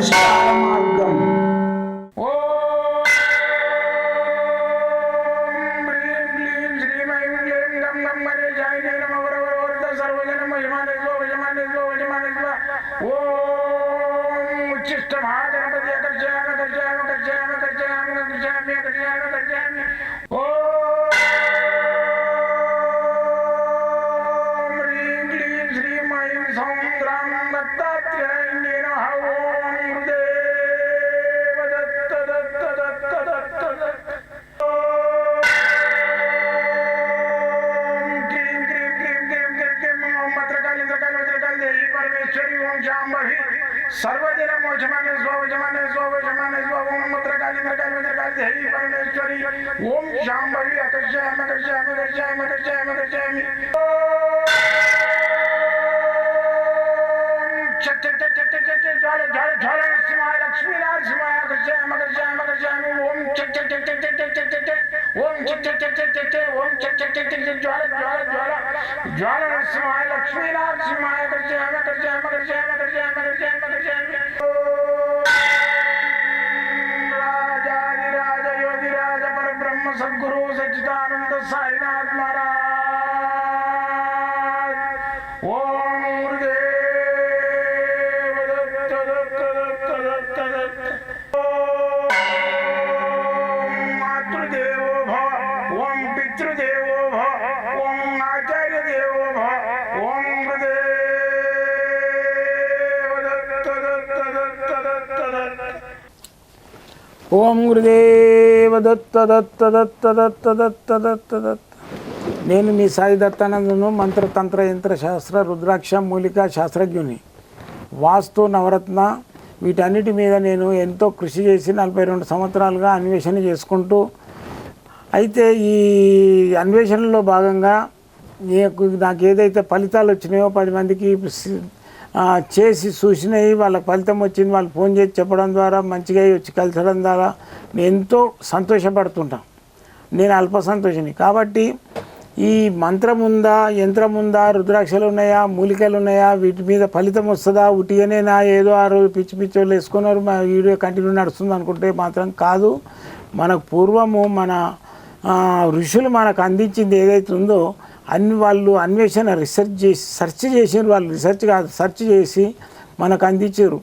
పరిష్కార మార్గం. सर्वदिन मोचमाने स्वजमाने स्वजमाने स्वम मत्रकाली मत्रकाली मत्रकाली देवी परमेश्वरी ओम शांभवी अकर्षयामि अकर्षयामि अकर्षयामि अकर्षयामि अकर्षयामि चट चट चट चट चट ज्वाल ज्वाल ज्वाल नरसिंहाय लक्ष्मी नरसिंहाय अकर्षयामि अकर्षयामि अकर्षयामि ओम चट चट चट चट चट चट चट ओम चट चट चट चट चट ओम चट चट चट चट ज्वाल ज्वाल ज्वाल ज्वाल नरसिंहाय लक्ष्मी नरसिंहाय अकर्षयामि अकर्षयामि अकर्षयामि अकर्षयामि अकर्षयामि अकर्षयामि राजाधिराज योगिराज परब्रह्म सद्गुरु सच्चिदानंद साईनाथ महाराज ओम गुरुदेव दत्त दत्त दत्त दत्त दत्त ओम मातृदेवो भव ओम पितृदेवो भव ओम आचार्य देवो भव ओम गुरुदेव दत्त दत्त दत्त दत्त दत्त ఓం గురుదేవ దత్త దత్త దత్త దత్త దత్త దత్త దత్త. నేను మీ సాయి దత్తానందను, మంత్రతంత్ర యంత్ర శాస్త్ర రుద్రాక్ష మూలికా శాస్త్రజ్ఞుని. వాస్తు నవరత్న వీటన్నిటి మీద నేను ఎంతో కృషి చేసి 42 సంవత్సరాలుగా అన్వేషణ చేసుకుంటూ, అయితే ఈ అన్వేషణలో భాగంగా నాకు ఏదైతే ఫలితాలు వచ్చినాయో 10 మందికి చేసి చూసినాయి, వాళ్ళకి ఫలితం వచ్చింది, వాళ్ళు ఫోన్ చేసి చెప్పడం ద్వారా మంచిగా వచ్చి కలిసడం ద్వారా నేను ఎంతో సంతోషపడుతుంటాను. నేను అల్ప సంతోషిని కాబట్టి ఈ మంత్రం ఉందా, యంత్రం ఉందా, రుద్రాక్షలు ఉన్నాయా, మూలికలు ఉన్నాయా, వీటి మీద ఫలితం వస్తుందా, ఉటిగానేనా ఏదో ఆ రోజు పిచ్చి పిచ్చోళ్ళు వేసుకున్నారు మా వీడియో కంటిన్యూ నడుస్తుంది అనుకుంటే మాత్రం కాదు. మనకు పూర్వము మన ఋషులు మనకు అందించింది ఏదైతే ఉందో అన్ని వాళ్ళు అన్వేషణ సెర్చ్ చేసారు. వాళ్ళు రీసెర్చ్ కాదు, సెర్చ్ చేసి మనకు అందించారు.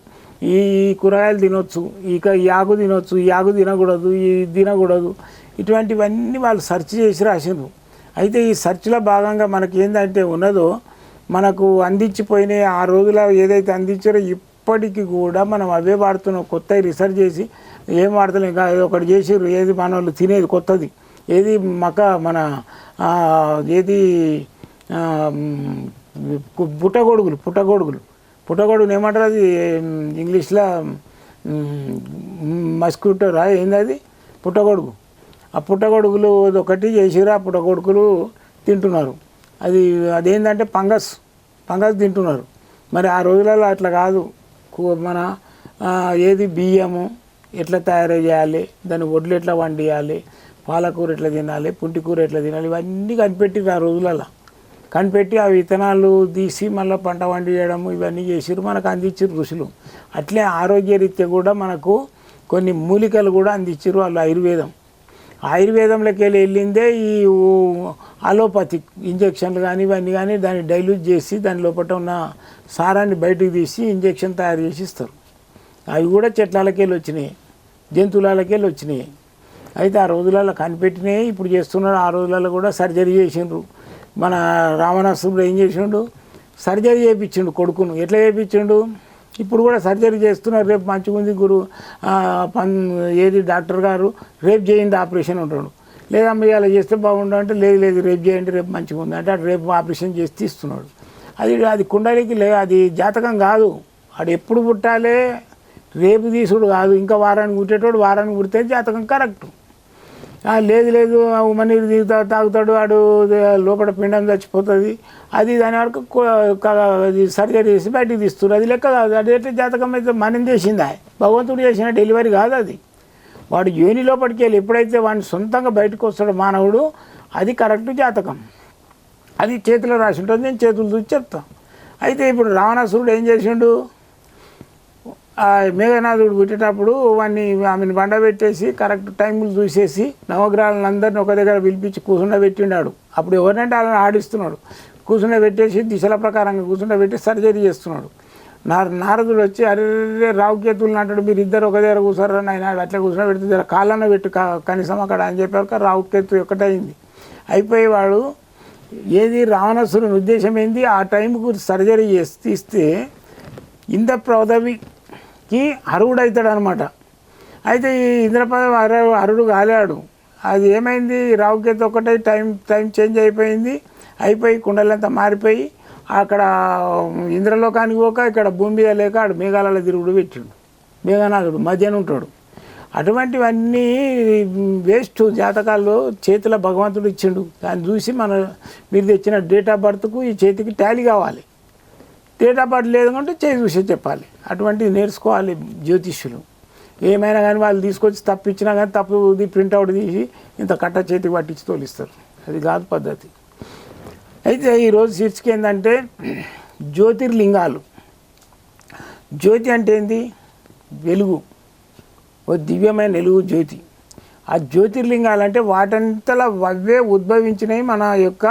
ఈ కూరగాయలు తినొచ్చు, ఇక ఈ ఆకు తినొచ్చు, ఈ ఆకు తినకూడదు, ఈ తినకూడదు, ఇటువంటివన్నీ వాళ్ళు సెర్చ్ చేసి రాసారు. అయితే ఈ సెర్చ్లో భాగంగా మనకి ఏంటంటే ఉన్నదో మనకు అందించిపోయినాయి. ఆ రోజులో ఏదైతే అందించారో ఇప్పటికీ కూడా మనం అవే వాడుతున్నాం. కొత్తవి రీసెర్చ్ చేసి ఏం వాడతాం, ఇంకా ఒకటి చేసారు. ఏది మన వాళ్ళు తినేది కొత్తది ఏది మన ఏది పుట్టగొడుగులు ఏమంటారు, అది ఇంగ్లీష్లో మస్కిటోరా ఏంది అది పుట్టగొడుగు. ఆ పుట్టగొడుగులు ఒకటి చేసిరా, ఆ పుట్టగొడుగులు తింటున్నారు. అదేంటంటే ఫంగస్ తింటున్నారు. మరి ఆ రోజులలో అట్లా కాదు. మన ఏది బియ్యము ఎట్లా తయారు చేయాలి, దాన్ని వడ్లు ఎట్లా వండియాలి, పాలకూర ఎట్లా తినాలి, పుంటికూర ఎట్లా తినాలి, ఇవన్నీ కనిపెట్టిరు. ఆ రోజులలో కనిపెట్టి ఆ విత్తనాలు తీసి మళ్ళీ పంట వండి చేయడము ఇవన్నీ చేసిరు, మనకు అందించారు ఋషులు. అట్లే ఆరోగ్యరీత్యా కూడా మనకు కొన్ని మూలికలు కూడా అందించారు వాళ్ళు. ఆయుర్వేదంలోకి వెళ్ళిందే ఈ అలోపతిక్ ఇంజక్షన్లు కానీ ఇవన్నీ కానీ దాన్ని డైల్యూట్ చేసి దాని లోపల ఉన్న సారాన్ని బయటకు తీసి ఇంజక్షన్ తయారు చేసి ఇస్తారు. అవి కూడా చెట్లకి వెళ్ళి వచ్చినాయి, జంతువులకి వెళ్ళి వచ్చినాయి. అయితే ఆ రోజులలో కనిపెట్టినాయి, ఇప్పుడు చేస్తున్నారు. ఆ రోజులలో కూడా సర్జరీ చేసిండ్రు. మన రావణాసురుడు ఏం చేసిండు, సర్జరీ చేయించిండు కొడుకును. ఎట్లా చేయించిండు, ఇప్పుడు కూడా సర్జరీ చేస్తున్నారు. రేపు మంచిగా ఉంది ఏది డాక్టర్ గారు రేపు చేయండి ఆపరేషన్ ఉంటాడు, లేదమ్మా ఇలా చేస్తే బాగుండు అంటే లేదు రేపు చేయండి రేపు మంచిగా ఉంది అంటే రేపు ఆపరేషన్ చేసి తీస్తున్నాడు. అది కుండలికి అది జాతకం కాదు. వాడు ఎప్పుడు పుట్టాలే, రేపు తీసుడు కాదు. ఇంకా వారానికి పుట్టేటోడు వారానికి పుడితే జాతకం కరెక్ట్. లేదు ఉమ్మనీరు తాగుతాడు, వాడు లోపల పిండం చచ్చిపోతుంది, అది దాని వరకు సర్జరీ చేసి బయటికి తీస్తున్నారు. అది లెక్క కాదు. అది ఎట్లా జాతకం అయితే మనం చేసిందా, భగవంతుడు చేసిన డెలివరీ కాదు అది. వాడు యోని లోపలికి వెళ్ళి ఎప్పుడైతే వాడిని సొంతంగా బయటకు వస్తాడో మానవుడు, అది కరెక్ట్ జాతకం. అది చేతిలో రాసి ఉంటుంది, నేను చేతులు చూసి చెప్తాను. అయితే ఇప్పుడు రావణాసురుడు ఏం చేసిండు, ఆ మేఘనాథుడు పుట్టేటప్పుడు ఆమెను బండబెట్టేసి కరెక్ట్ టైంలు చూసేసి నవగ్రహాలందరినీ ఒక దగ్గర పిలిపించి కూర్చుండబెట్టిండాడు. అప్పుడు ఎవరినంటే వాళ్ళని ఆడిస్తున్నాడు. కూర్చుండబెట్టేసి దిశల ప్రకారంగా కూర్చుండబెట్టి సర్జరీ చేస్తున్నాడు. నారదుడు వచ్చి అరే రావుకేతులు అంటాడు, మీరు ఇద్దరు ఒక దగ్గర కూర్చోరని ఆయన అట్లా కూర్చోబెడితే దగ్గర కాళ్ళన్న పెట్టు కనీసం అక్కడ అని చెప్పాక రావుకేతు ఒకటైంది. అయిపోయేవాడు ఏది రావణాసురుని ఉద్దేశం ఏంది, ఆ టైంకు సర్జరీ చేసి తీస్తే ఇంద్ర పదవికి అర్హుడవుతాడు అనమాట. అయితే ఈ ఇంద్ర పదవి అర్హుడు కాలేడు. అది ఏమైంది, రావుకేతు ఒకటే టైం చేంజ్ అయిపోయి కుండలంతా మారిపోయి అక్కడ ఇంద్రలోకానికి పోక ఇక్కడ భూమి మీద లేక ఆడు మేఘాలలో తిరుగుడు పెట్టిండు. మేఘనాథుడు మధ్యన ఉంటాడు. అటువంటివన్నీ వేస్ట్ జాతకాల్లో చేతిలో భగవంతుడు ఇచ్చిండు. దాన్ని చూసి మీరు తెచ్చిన డేట్ ఆఫ్ బర్త్కు ఈ చేతికి టాలీ కావాలి. డేట్ ఆఫ్ బర్త్ లేదంటే చేయి చూసి చెప్పాలి. అటువంటివి నేర్చుకోవాలి జ్యోతిష్యులు. ఏమైనా కానీ వాళ్ళు తీసుకొచ్చి తప్పిచ్చినా కానీ తప్పుది ప్రింట్అవుట్ తీసి ఇంత కట్ట చేతికి పట్టించి తోలిస్తారు. అది కాదు పద్ధతి. అయితే ఈరోజు శీర్షిక ఏంటంటే జ్యోతిర్లింగాలు. జ్యోతి అంటే ఏంది, వెలుగు, ఓ దివ్యమైన వెలుగు జ్యోతి. ఆ జ్యోతిర్లింగాలు అంటే వాటంతలా అవే ఉద్భవించినవి మన యొక్క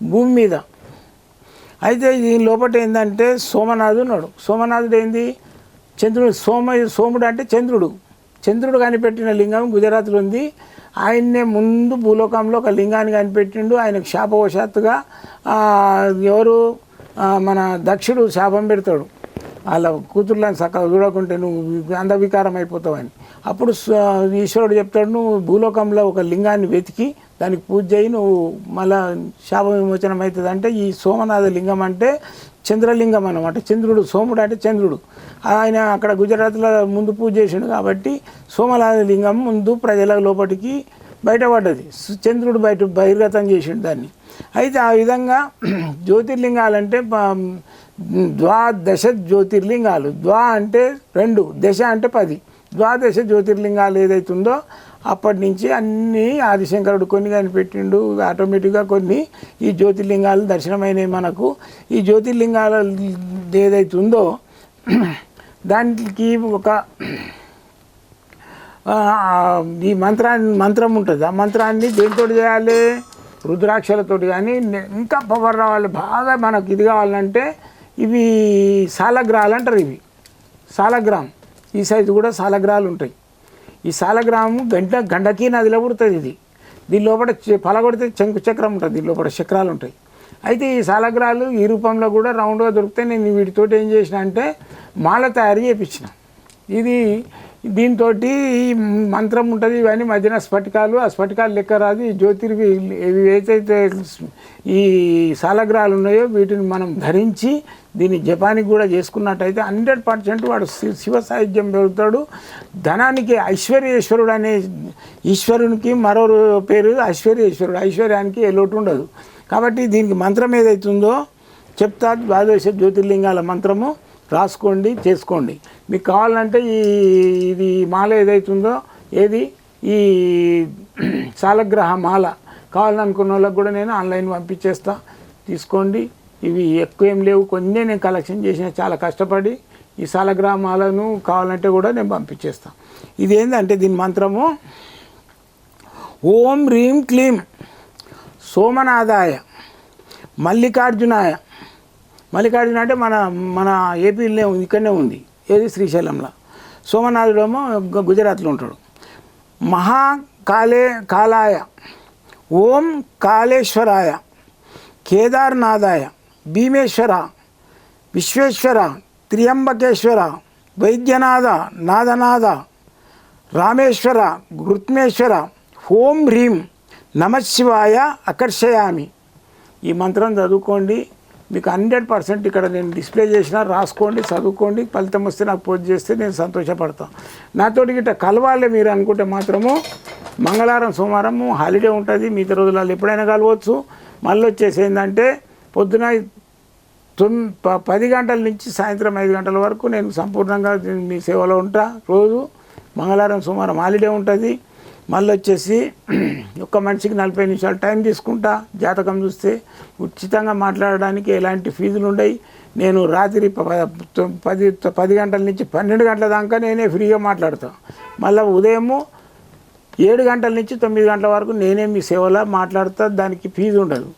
భూమి మీద. అయితే దీని లోపల ఏంటంటే సోమనాథుడు ఉన్నాడు. సోమనాథుడు ఏంది, చంద్రుడు. సోముడు అంటే చంద్రుడు కనిపెట్టిన లింగం గుజరాత్లో ఉంది. ఆయన్నే ముందు భూలోకంలో ఒక లింగాన్ని కనిపెట్టిండు. ఆయనకు శాపవశాత్తుగా ఎవరు మన దక్షుడు శాపం పెడతాడు, వాళ్ళ కూతుర్లను చక్కగా చూడకుంటే నువ్వు అంధవికారం అయిపోతావని. అప్పుడు ఈశ్వరుడు చెప్తాడు, నువ్వు భూలోకంలో ఒక లింగాన్ని వెతికి దానికి పూజ చేయి, నువ్వు మళ్ళా శాప విమోచనం అవుతుంది. అంటే ఈ సోమనాథ లింగం అంటే చంద్రలింగం అన్నమాట. చంద్రుడు, సోముడు అంటే చంద్రుడు. ఆయన అక్కడ గుజరాత్లో ముందు పూజ చేసిండు కాబట్టి సోమనాథ లింగం ముందు ప్రజల లోపలికి బయటపడ్డది. చంద్రుడు బహిర్గతం చేసిండు దాన్ని. అయితే ఆ విధంగా జ్యోతిర్లింగాలంటే ద్వాదశ జ్యోతిర్లింగాలు. అంటే 2, దశ అంటే 10. ద్వాదశ జ్యోతిర్లింగాలు ఏదైతుందో అప్పటి నుంచి అన్నీ ఆదిశంకరుడు కొన్ని కనిపెట్టిండు. ఆటోమేటిక్గా కొన్ని ఈ జ్యోతిర్లింగాలు దర్శనమైనవి మనకు. ఈ జ్యోతిర్లింగాలు ఏదైతుందో దానికి ఒక ఈ మంత్రం ఉంటుంది. ఆ మంత్రాన్ని దేనితో చేయాలి, రుద్రాక్షలతోటి. కానీ ఇంకా పవర్ రావాలి, బాగా మనకు ఇది కావాలంటే ఇవి సాలగ్రహాలు అంటారు. ఇవి సాలగ్రామ్, ఈ సైజు కూడా సాలగ్రహాలు ఉంటాయి. ఈ సాలగ్రాము గండకీ నదిలో పుడుతుంది. దీని లోపల పలగొడితే చక్రం ఉంటుంది, దీని లోపల చక్రాలు ఉంటాయి. అయితే ఈ సాలగ్రహాలు ఈ రూపంలో కూడా రౌండ్గా దొరికితే నేను వీటితోటి ఏం చేసిన అంటే మాల తయారు చేయించిన. ఇది దీంతో మంత్రం ఉంటుంది. ఇవన్నీ మధ్యన స్ఫటికాలు, ఆ స్ఫటికాలు లెక్క రాదు. ఈ ఇవి ఏదైతే ఈ సాలగ్రహాలు ఉన్నాయో వీటిని మనం ధరించి దీన్ని జపానికి కూడా చేసుకున్నట్టయితే 100% వాడు శివ సాహిత్యం పెరుగుతాడు. ధనానికి ఐశ్వర్యేశ్వరుడు అనే ఈశ్వరునికి మరో పేరు ఐశ్వర్యేశ్వరుడు. ఐశ్వర్యానికి ఏ లోటు ఉండదు. కాబట్టి దీనికి మంత్రం ఏదైతుందో చెప్తా. ద్వాదశ జ్యోతిర్లింగాల మంత్రము రాసుకోండి, చేసుకోండి. మీకు కావాలంటే ఇది మాల ఏదైతుందో ఏది ఈ సాలగ్రహ మాల కావాలనుకున్న వాళ్ళకి కూడా నేను ఆన్లైన్ పంపించేస్తా, తీసుకోండి. ఇవి ఎక్కువ ఏం లేవు, కొన్ని నేను కలెక్షన్ చేసిన చాలా కష్టపడి. ఈ సాలగ్రహ మాలను కావాలంటే కూడా నేను పంపించేస్తాను. ఇది ఏంటంటే దీని మంత్రము ఓం హ్రీం క్లీం సోమనాథాయ మల్లికార్జునాయ. మల్లికార్జున అంటే మన ఏపీలో ఇక్కడనే ఉంది, ఏది శ్రీశైలంలో. సోమనాథుడేమో గుజరాత్లో ఉంటాడు. కాలాయ ఓం కాళేశ్వరాయ కేదార్నాథాయ భీమేశ్వర విశ్వేశ్వర త్రియంబకేశ్వర వైద్యనాథ నాథనాథ రామేశ్వర గృత్మేశ్వర ఓం హ్రీం నమశివాయ ఆకర్షయామి. ఈ మంత్రం చదువుకోండి. మీకు 100% ఇక్కడ నేను డిస్ప్లే చేసిన, రాసుకోండి, చదువుకోండి. ఫలితం వస్తే నాకు పోస్ట్ చేస్తే నేను సంతోషపడతాను. నాతోటి గిట్ట కలవాలి మీరు అనుకుంటే మాత్రము మంగళవారం సోమవారము హాలిడే ఉంటుంది. మిగతా రోజులలో ఎప్పుడైనా కలవచ్చు. మళ్ళీ వచ్చేసి ఏంటంటే పొద్దున 10 గంటల నుంచి సాయంత్రం 5 గంటల వరకు నేను సంపూర్ణంగా మీ సేవలో ఉంటా. రోజు మంగళవారం సోమవారం హాలిడే ఉంటుంది. మళ్ళీ వచ్చేసి ఒక్క మనిషికి 40 నిమిషాలు టైం తీసుకుంటా. జాతకం చూస్తే ఉచితంగా మాట్లాడడానికి ఎలాంటి ఫీజులు ఉండవు. నేను రాత్రి 10 గంటల నుంచి 12 గంటల దాకా నేనే ఫ్రీగా మాట్లాడతాను. మళ్ళీ ఉదయము 7 గంటల నుంచి 9 గంటల వరకు నేనే మీ సేవలో మాట్లాడుతా. దానికి ఫీజు ఉండదు.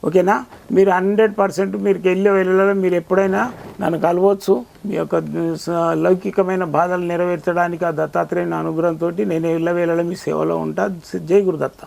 ఓకేనా? మీరు 100% మీరు వెళ్ళలో మీరు ఎప్పుడైనా నన్ను కలవచ్చు. మీ యొక్క లౌకికమైన బాధలు నెరవేర్చడానికి ఆ దత్తాత్రేయుని అనుగ్రహంతో నేను వెళ్ళవేళలో మీ సేవలో ఉంటా. జై గురుదత్త.